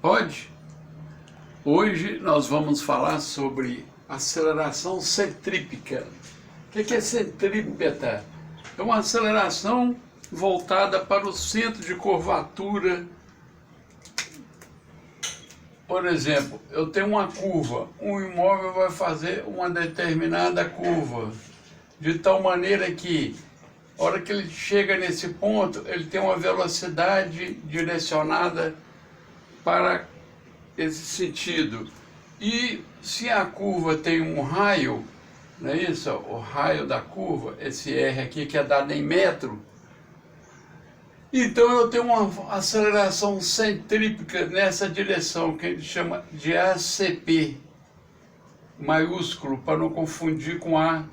Pode? Hoje nós vamos falar sobre aceleração centrípeta. O que é centrípeta? É uma aceleração voltada para o centro de curvatura. Por exemplo, eu tenho uma curva, um imóvel vai fazer uma determinada curva, de tal maneira que, a hora que ele chega nesse ponto, ele tem uma velocidade direcionada para esse sentido. E se a curva tem um raio, não é isso? O raio da curva, esse R aqui que é dado em metro, então eu tenho uma aceleração centrípeta nessa direção, que a gente chama de ACP, maiúsculo, para não confundir com A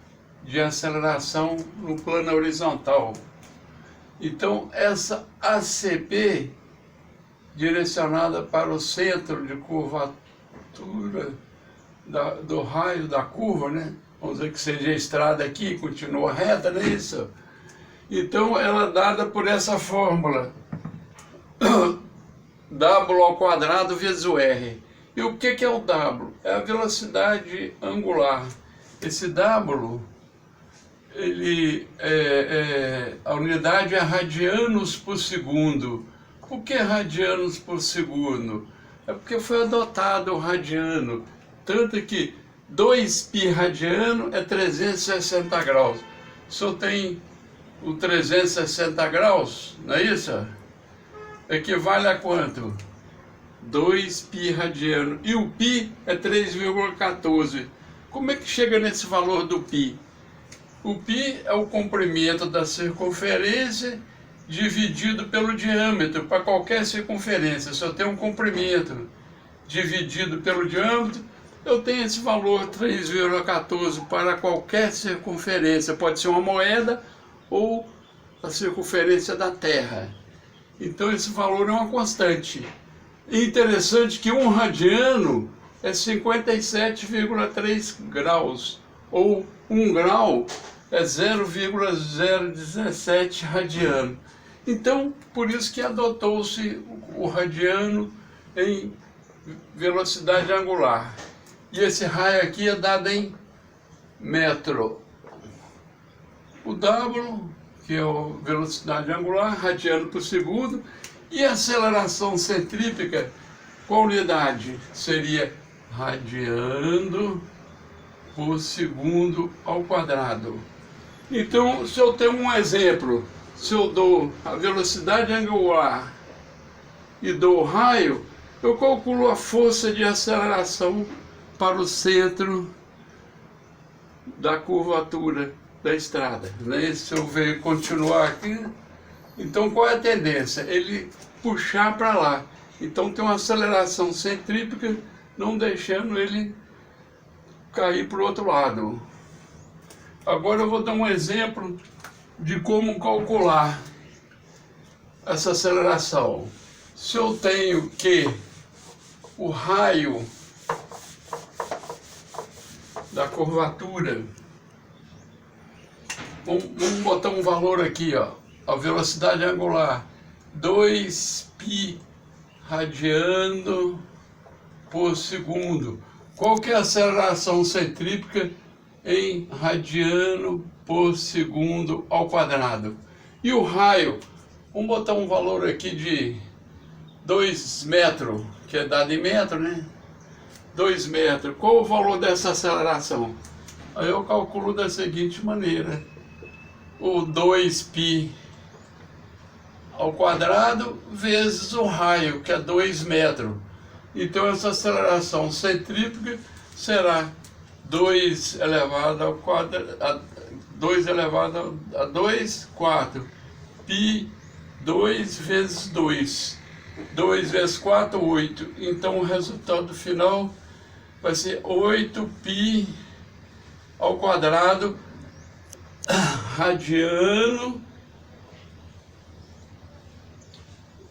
de aceleração no plano horizontal. Então essa ACP, direcionada para o centro de curvatura do raio da curva, né? Vamos dizer que seja a estrada aqui, continua reta, não é isso? Então ela é dada por essa fórmula, W ao quadrado vezes o R. E o que é o W? É a velocidade angular. Esse W, a unidade é radianos por segundo. Por que radianos por segundo? É porque foi adotado o radiano, tanto que 2π radiano é 360 graus. Só tem o 360 graus, não é isso? Equivale a quanto? 2π radiano. E o π é 3,14. Como é que chega nesse valor do π? O π é o comprimento da circunferência dividido pelo diâmetro, para qualquer circunferência. Se eu tenho um comprimento dividido pelo diâmetro, eu tenho esse valor 3,14 para qualquer circunferência. Pode ser uma moeda ou a circunferência da Terra. Então esse valor é uma constante. E interessante que um radiano é 57,3 graus, ou 1 grau é 0,017 radiano. Então, por isso que adotou-se o radiano em velocidade angular. E esse raio aqui é dado em metro. O W, que é a velocidade angular, radiano por segundo, e a aceleração centrípeta, qual unidade? Seria radiano por segundo ao quadrado. Então, se eu tenho um exemplo, se eu dou a velocidade angular e dou o raio, eu calculo a força de aceleração para o centro da curvatura da estrada. Né? Se eu ver continuar aqui, então qual é a tendência? Ele puxar para lá. Então tem uma aceleração centrípeta, não deixando ele cair para o outro lado. Agora eu vou dar um exemplo de como calcular essa aceleração. Se eu tenho que o raio da curvatura, vamos botar um valor aqui, ó, a velocidade angular, 2π radiano por segundo. Qual que é a aceleração centrípeta em radiano por segundo ao quadrado? E o raio, vamos botar um valor aqui de 2 metros, que é dado em metro, né? 2 metros. Qual o valor dessa aceleração? Aí eu calculo da seguinte maneira: o 2π ao quadrado vezes o raio, que é 2 metros. Então essa aceleração centrípeta será 2 elevado ao quadrado, 2 elevado a 2, 4. Π, 2 vezes 2. 2 vezes 4, 8. Então o resultado final vai ser 8π ao quadrado radiano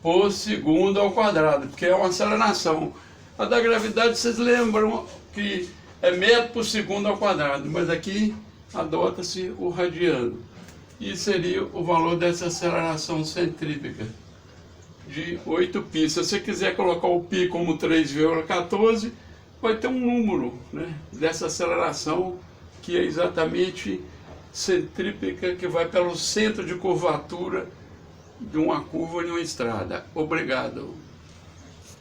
por segundo ao quadrado, porque é uma aceleração. A da gravidade, vocês lembram que é metro por segundo ao quadrado, mas aqui adota-se o radiano. E seria o valor dessa aceleração centrípeta. de 8 π. Se você quiser colocar o π como 3,14, vai ter um número, né, dessa aceleração, que é exatamente centrípeta, que vai pelo centro de curvatura de uma curva de uma estrada. Obrigado.